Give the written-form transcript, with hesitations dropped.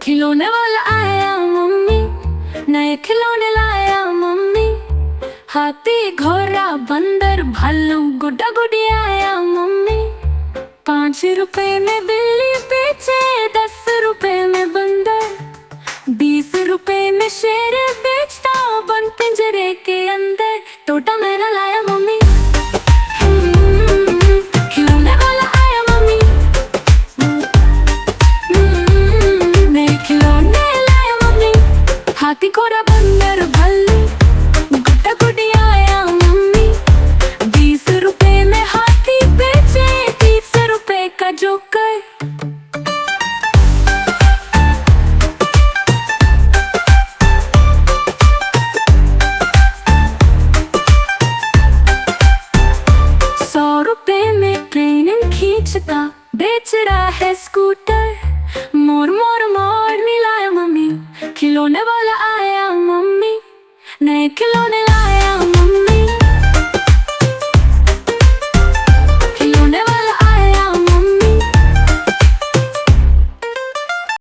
खिलौने वाला आया मम्मी, नए खिलौने लाया मम्मी। हाथी घोड़ा बंदर भालू गुड्डा गुड्डी आया मम्मी। 5 रुपए में बिल्ली बेचे, 10 रुपए में बंदर, 20 रुपए में शेर बेचता बंद पिंजरे के अंदर। तोता मैना लाया मम्मी, खिलौने वाला आया मम्मी। नए खिलौने लाया मम्मी। हाथी घोड़ा बंदर भालू गुड्डा गुड्डी आया मम्मी। 20 रुपए में हाथी बेचे, 30 रुपए का जोकर। खींचता बेच रहा है स्कूटर। मोर मोर मोर मिलाया मम्मी, खिलौने वाला आया मम्मी। नए खिलौने